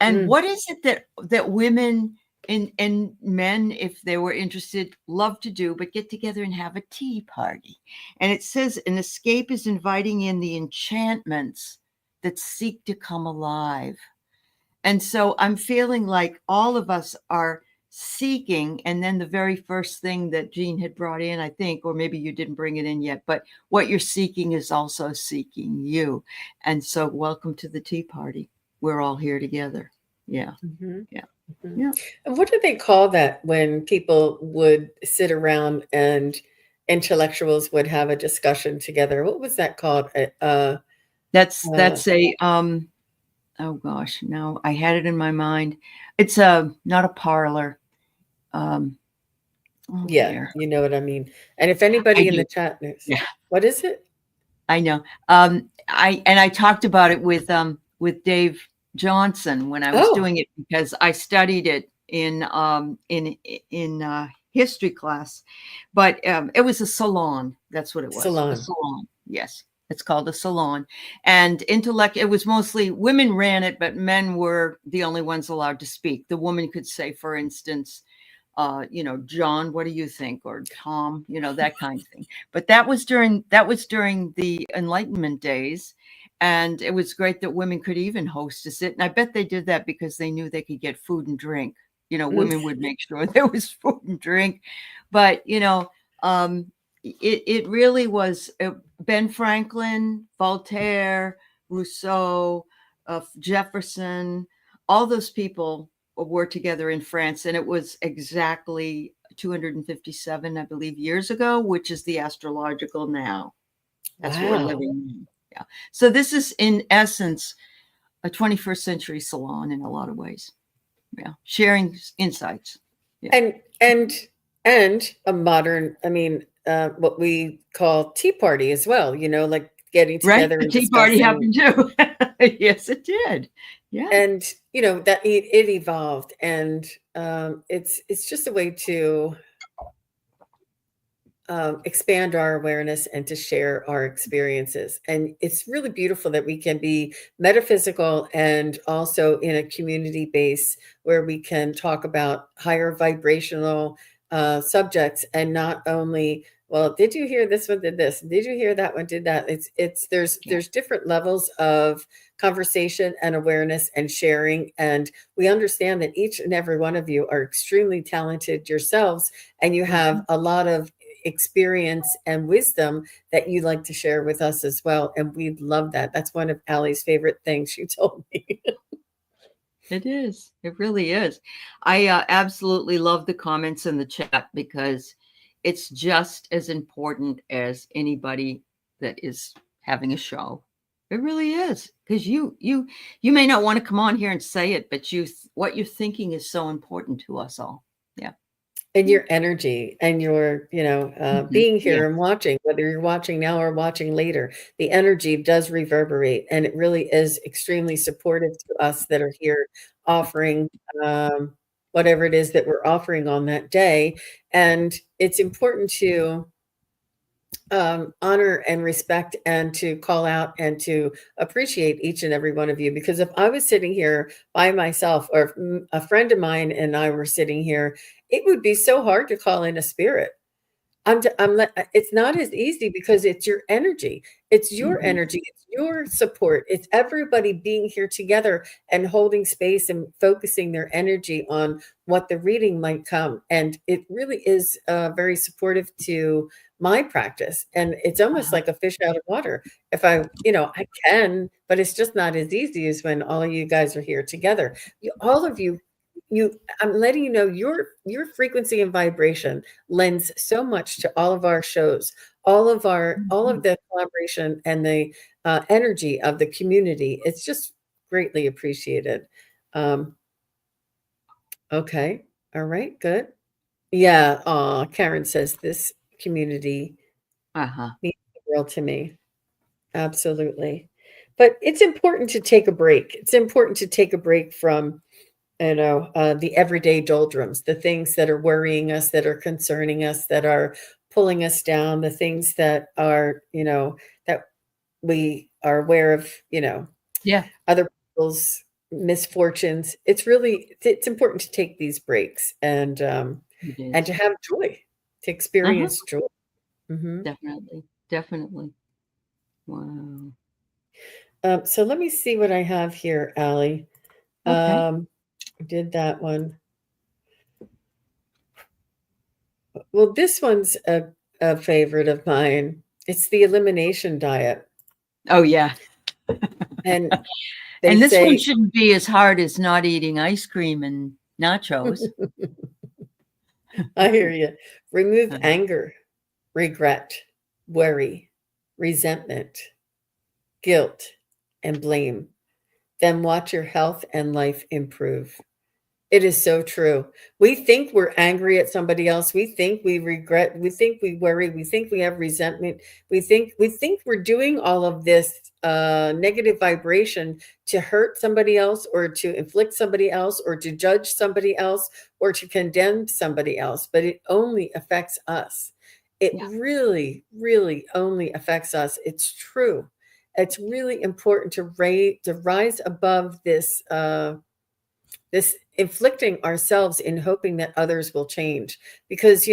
And Mm, what is it that women and men, if they were interested, love to do, but get together and have a tea party? And it says an escape is inviting in the enchantments that seek to come alive. And so I'm feeling like all of us are seeking, and then the very first thing that Jean had brought in, I think, or maybe you didn't bring it in yet, but what you're seeking is also seeking you. And so welcome to the tea party. We're all here together. Yeah. mhm, Yeah. mhm. Yeah. And what do they call that when people would sit around and intellectuals would have a discussion together? What was that called? That's Uh, that's a oh gosh, no, I had it in my mind. It's not a parlor. Um oh yeah, dear. you know what I mean. And if I anybody in the do. chat knows, Yeah. what is it? I know. I talked about it with Dave Johnson when I was Oh, doing it because I studied it in history class, but it was a salon. That's what it was. A salon. salon. Yes, it's called a salon. And intellect. It was mostly women ran it, but men were the only ones allowed to speak. The woman could say, for instance, John, what do you think? Or Tom, that kind of thing. But that was during the Enlightenment days. And it was great that women could even hostess it. And I bet they did that because they knew they could get food and drink. Mm, Women would make sure there was food and drink. But it really was Ben Franklin, Voltaire, Rousseau, Jefferson, all those people were together in France, and it was exactly 257, I believe, years ago, which is the astrological now. That's what we're wow. living in. Yeah. So this is, in essence, a 21st century salon in a lot of ways. Yeah. Sharing insights. Yeah. And and and a modern, I mean, what we call tea party as well, like getting Right. together The and Tea Party discussing. happened too. Yes, it did. Yeah. And that it evolved. And it's just a way to expand our awareness and to share our experiences. And it's really beautiful that we can be metaphysical and also in a community base where we can talk about higher vibrational subjects, and not only well, did you hear this one did this? Did you hear that one did that? It's Yeah. there's different levels of conversation and awareness and sharing, and we understand that each and every one of you are extremely talented yourselves, and you have Mhm. a lot of experience and wisdom that you like to share with us as well, and we love that. That's one of Allie's favorite things she told me. It is. It really is. I absolutely love the comments in the chat because it's just as important as anybody that is having a show. It really is, because you may not want to come on here and say it, but what you're thinking is so important to us all. Yeah. And your energy and your, Mhm. being Yeah. here and watching, whether you're watching now or watching later, the energy does reverberate, and it really is extremely supportive to us that are here offering, um, whatever it is that we're offering on that day. And it's important to honor and respect and to call out and to appreciate each and every one of you. Because if I was sitting here by myself, or if a friend of mine and I were sitting here, it would be so hard to call in a spirit. It's not as easy because it's your energy. It's your Mhm. energy. It's your support. It's everybody being here together and holding space and focusing their energy on what the reading might come. And it really is very supportive to my practice. And it's almost Uh-huh. like a fish out of water. If I can, but it's just not as easy as when all of you guys are here together. All of you, I'm letting you know your frequency and vibration lends so much to all of our shows, all of Mhm. the collaboration and the energy of the community. It's just greatly appreciated. Um, okay, all right, good. Yeah, Karen says this community Uh-huh. means the world to me. Absolutely. But it's important to take a break. It's important to take a break from the everyday doldrums, the things that are worrying us, that are concerning us, that are pulling us down, the things that are, that we are aware of, Yeah, other people's misfortunes. It's important to take these breaks it and is. to have joy, to Uh-huh. experience joy. Hmm. Definitely. Definitely. Wow. So let me see what I have here, Allie. Okay. I did that one. Well, this one's a favorite of mine. It's the elimination diet. Oh, yeah. And they And this one say, shouldn't be as hard as not eating ice cream and nachos. I hear you. Remove Uh-huh. anger, regret, worry, resentment, guilt, and blame. Then watch your health and life improve. It is so true. We think we're angry at somebody else. We think we regret. We think we worry. We think we have resentment. We think we're doing all of this negative vibration to hurt somebody else, or to inflict somebody else, or to judge somebody else, or to condemn somebody else. But it only affects us. It Yeah. really, really only affects us. It's true. It's really important to rise above this inflicting ourselves in hoping that others will change, because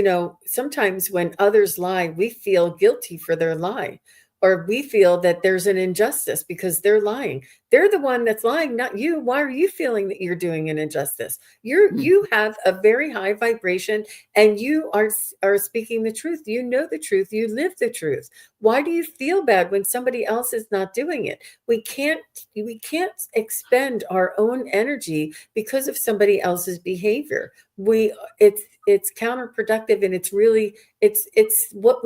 sometimes when others lie, we feel guilty for their lie, or we feel that there's an injustice because they're lying. They're the one that's lying, not you. Why are you feeling that you're doing an injustice? Mm. You have a very high vibration, and you are speaking the truth. You know the truth. You live the truth. Why do you feel bad when somebody else is not doing it? We can't expend our own energy because of somebody else's behavior. We it's it's counterproductive, and it's what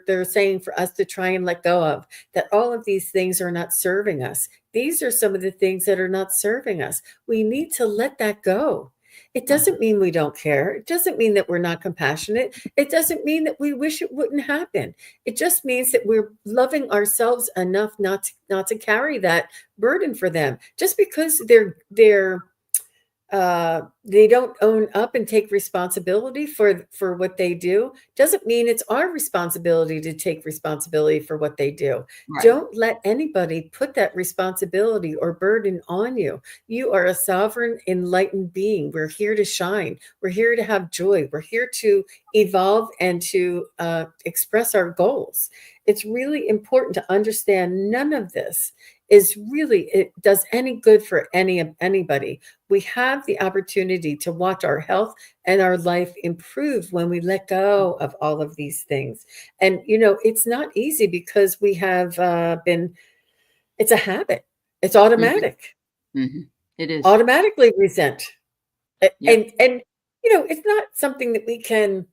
they're saying for us to try and let go of, that all of these things are not serving us. These are some of the things that are not serving us. We need to let that go. It Uh-huh. doesn't mean we don't care. It doesn't mean that we're not compassionate. It doesn't mean that we wish it wouldn't happen. It just means that we're loving ourselves enough not to carry that burden for them. Just because they don't own up and take responsibility for what they do, doesn't mean it's our responsibility to take responsibility for what they do. Right. Don't let anybody put that responsibility or burden on you. You are a sovereign, enlightened being. We're here to shine. We're here to have joy. We're here to evolve and to express our goals. It's really important to understand none of this is really it does any good for anybody. We have the opportunity to watch our health and our life improve when we let go of all of these things. And, it's not easy because we have been, it's a habit, it's Mhm, automatic, mhm. It is. automatically resent. Yep. And, it's not something that we can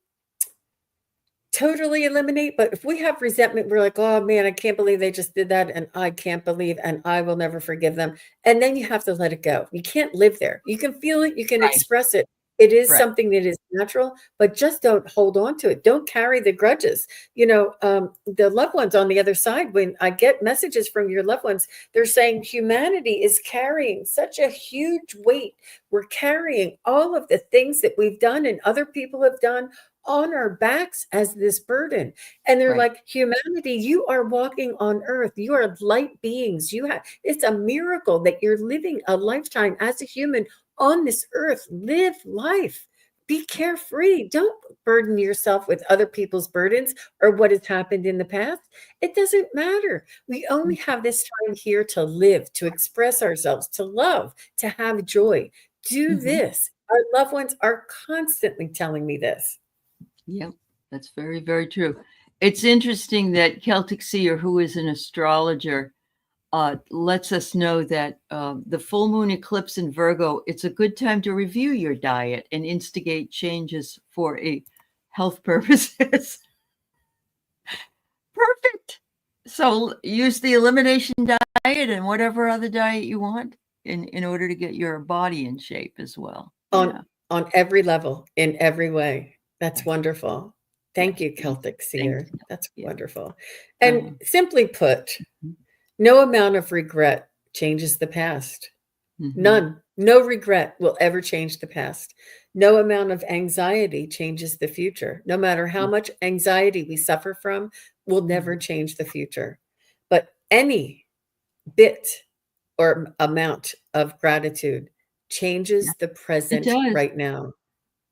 totally eliminate, but if we have resentment, we're like, "Oh, man, I can't believe they just did that, and I can't believe and I will never forgive them." And then you have to let it go. You can't live there. You can feel it, you can Right, express it. It is right. something that is natural, but just don't hold on to it. Don't carry the grudges. The loved ones on the other side, when I get messages from your loved ones, they're saying humanity is carrying such a huge weight. We're carrying all of the things that we've done and other people have done on our backs as this burden. And they're Right. like, humanity, you are walking on earth. You are light beings. It's a miracle that you're living a lifetime as a human on this earth. Live life. Be carefree. Don't burden yourself with other people's burdens or what has happened in the past. It doesn't matter. We only Mhm, have this time here to live, to express ourselves, to love, to have joy. Do mhm. this. Our loved ones are constantly telling me this. Yep, that's very, very true. It's interesting that Celtic Seer, who is an astrologer, lets us know that the full moon eclipse in Virgo, it's a good time to review your diet and instigate changes for a health purposes. Perfect. So use the elimination diet and whatever other diet you want in order to get your body in shape as well. On Yeah. on every level, in every way. That's Right. wonderful. Yeah. Thank you, Thank you. Celtic Thank Seer. you. That's Yeah. wonderful. And Uh, simply put, mhm, no amount of regret changes the past. mhm, None. No regret will ever change the past. No amount of anxiety changes the future. No matter how much anxiety we suffer from will never mhm. change the future. But any bit or amount of gratitude Yeah, changes the it present does. right now.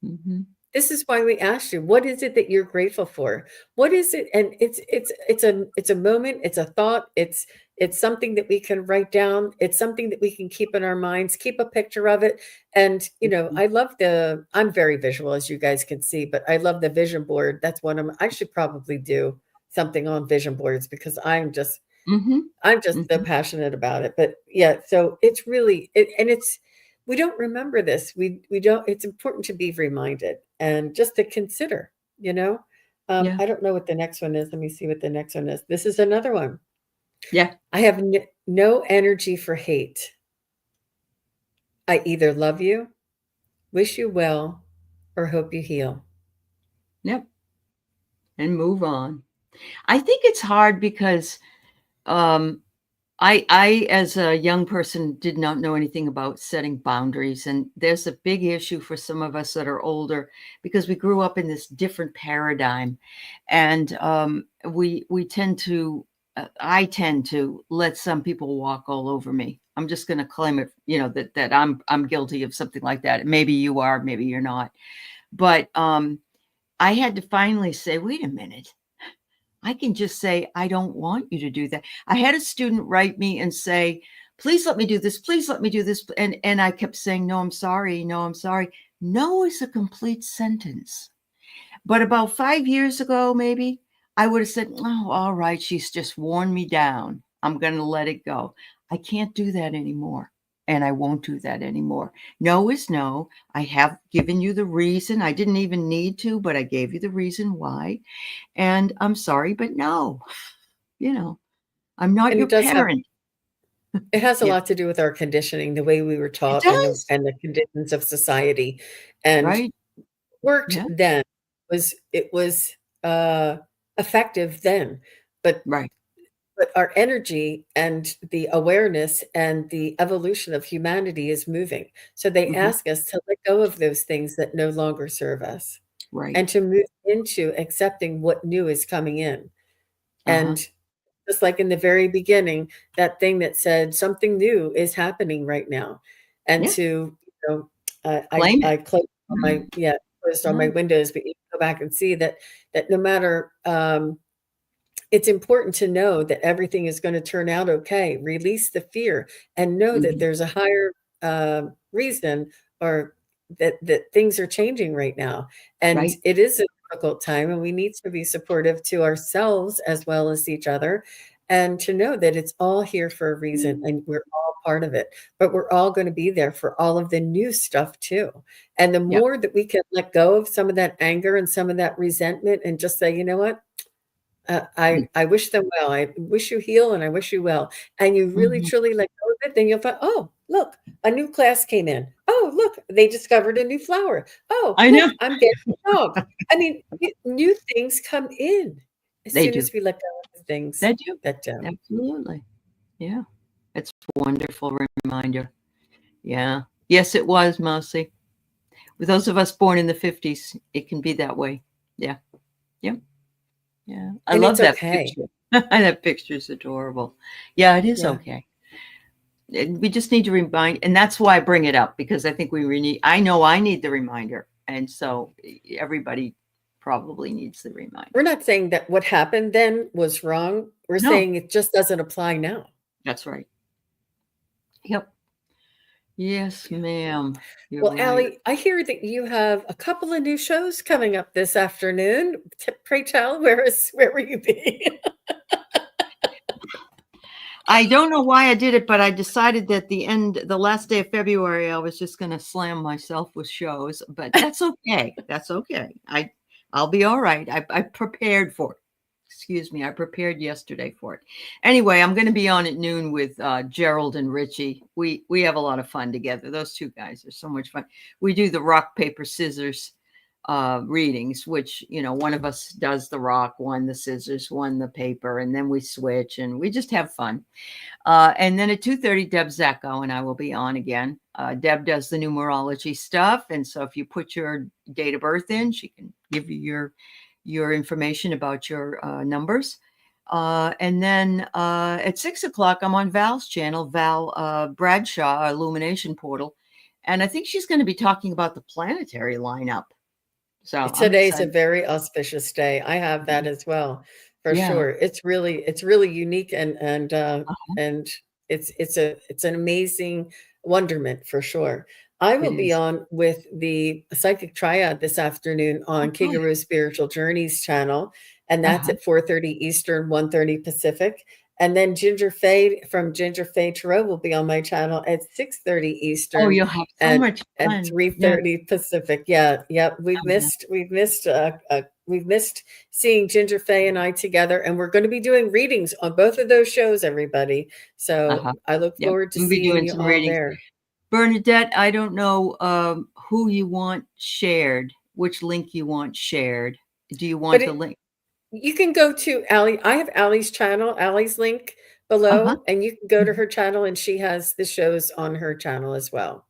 Mhm, This is why we asked you, what is it that you're grateful for? What is it? And it's a moment, it's a thought, it's something that we can write down, it's something that we can keep in our minds, keep a picture of it. And mhm, I'm very visual, as you guys can see, but I love the vision board. That's one of I should probably do something on vision boards because mhm, I'm just so mhm. passionate about it. But yeah, so it's really and it's we don't remember this. We don't it's important to be reminded and just to consider, you know. Yeah, I don't know what the next one is. Let me see what the next one is. This is another one. yeah, I have no energy for hate. I either love you, wish you well, or hope you heal. yep, and move on. I think it's hard because, um, I, as a young person, did not know anything about setting boundaries, and there's a big issue for some of us that are older because we grew up in this different paradigm, and we tend to. I tend to let some people walk all over me. I'm just going to claim it, that I'm guilty of something like that. Maybe you are, maybe you're not. But I had to finally say, wait a minute. I can just say, I don't want you to do that. I had a student write me and say, please let me do this. Please let me do this. And I kept saying, no, I'm sorry. No, I'm sorry. No is a complete sentence. But about 5 years ago, maybe I would have said, oh, all right. She's just worn me down. I'm going to let it go. I can't do that anymore. And I won't do that anymore. No is no. I have given you the reason. I didn't even need to, but I gave you the reason why. And I'm sorry, but no, you know, I'm not And your parent. it has a Yeah, lot to do with our conditioning, the way we were it taught does. and the conditions of society. And Right. worked Yeah. then, it was, effective then, but Right. but our energy and the awareness and the evolution of humanity is moving. So they Mhm. ask us to let go of those things that no longer serve us Right. and to move into accepting what new is coming in. Uh-huh. And just like in the very beginning, that thing that said something new is happening right now. And Yeah. to, Claim it. I closed my, Mhm. yeah, closed all my Yeah. windows, but you can go back and see that no matter, it's important to know that everything is going to turn out okay. Release the fear and know that Mhm. there's a higher reason, or that things are changing right now. And Right. it is a difficult time, and we need to be supportive to ourselves as well as each other, and to know that it's all here for a reason and we're all part of it. But we're all going to be there for all of the new stuff too. And the Yep. more that we can let go of some of that anger and some of that resentment and just say, you know what? Mm. I wish them well. I wish you heal and I wish you well. And you really Mhm. truly let go of it, then you'll find, oh, look, a new class came in. Oh, look, they discovered a new flower. Oh, I know. look, I'm getting a dog. I mean, new things come in as They soon do. as we let go of the things They do. that don't. Absolutely. Yeah. It's a wonderful reminder. Yeah. Yes, it was, Mousy. With those of us born in the 50s, it can be that way. Yeah. Yeah. Yeah. I And it's love that okay. picture. That picture's adorable. Yeah, it is Yeah. okay. And we just need to remind, and that's why I bring it up, because I think we need, I know I need the reminder. And so everybody probably needs the We're reminder. not saying that what happened then was wrong. We're No, saying it just doesn't apply now. that's right. Yep. Yes, Yeah. ma'am. You're Well, right. Allie, I hear that you have a couple of new shows coming up this afternoon. Pray tell, where will you be? I don't know why I did it, but I decided that the last day of February, I was just going to slam myself with shows, but that's okay. That's okay. I'll be all right. I prepared for it. Excuse me. I prepared yesterday for it. Anyway, I'm going to be on at noon with Gerald and Richie. We have a lot of fun together. Those two guys are so much fun. We do the rock, paper, scissors readings, which, one of us does the rock, one the scissors, one the paper, and then we switch and we just have fun. And then at 2:30, Deb Zacco and I will be on again. Deb does the numerology stuff. And so if you put your date of birth in, she can give you your information about your numbers. And then at 6 o'clock, I'm on Val's channel, Val Bradshaw, Illumination Portal. And I think she's going to be talking about the planetary lineup. So I'm Today's a excited. very auspicious day. I have that as well, for Yeah. sure. It's really unique, Uh-huh. and it's an amazing wonderment for sure. I It will be is. on with the Psychic Triad this afternoon Oh, on good. Kigaru Spiritual Journeys channel, and that's Uh-huh. at 4:30 Eastern, 1:30 Pacific. And then Ginger Faye from Ginger Faye Tarot will be on my channel at 6:30 Oh, Eastern you'll have so and much and fun. Yeah. 3:30 Pacific. Yeah, yeah. Uh-huh. We've missed seeing Ginger Faye and I together, and we're going to be doing readings on both of those shows, everybody. So Uh-huh. I look Yep. forward to We'll be seeing doing you some all readings. there. Bernadette, I don't know who you want shared, which link you want shared. Do you But want the link? you can go to Allie. I have Allie's channel, Allie's link Uh-huh. below, and you can go to Mhm. her channel, and she has the shows on her channel as well.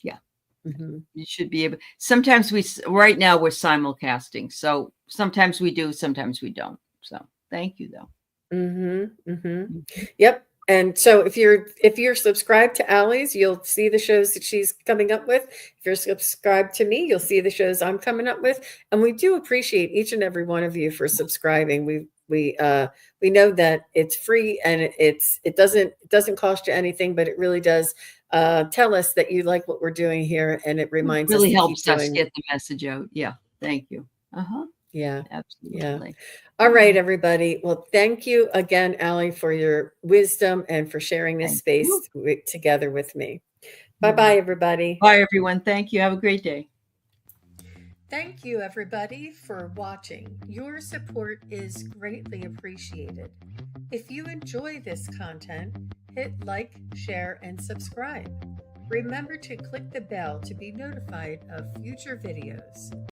Yeah. Hmm. You should be able. Sometimes right now we're simulcasting. So sometimes we do, sometimes we don't. So thank you though. Mhm, mhm. Mhm. Yep, and so if you're subscribed to Allie's, you'll see the shows that she's coming up with. If you're subscribed to me, you'll see the shows I'm coming up with, and we do appreciate each and every one of you for subscribing. We know that it's free and it doesn't cost you anything, but it really does, tell us that you like what we're doing here, and it It reminds us really to keep helps us doing. get the message out. Yeah. Thank you. Uh-huh. Yeah. Yeah. Absolutely. All right, Yeah. everybody. Well, thank you again, Allie, for your wisdom and for sharing this Thank you. space together with me. Bye You're bye, welcome. everybody. Bye, everyone. Thank you. Have a great day. Thank you, everybody, for watching. Your support is greatly appreciated. If you enjoy this content, hit like, share, and subscribe. Remember to click the bell to be notified of future videos.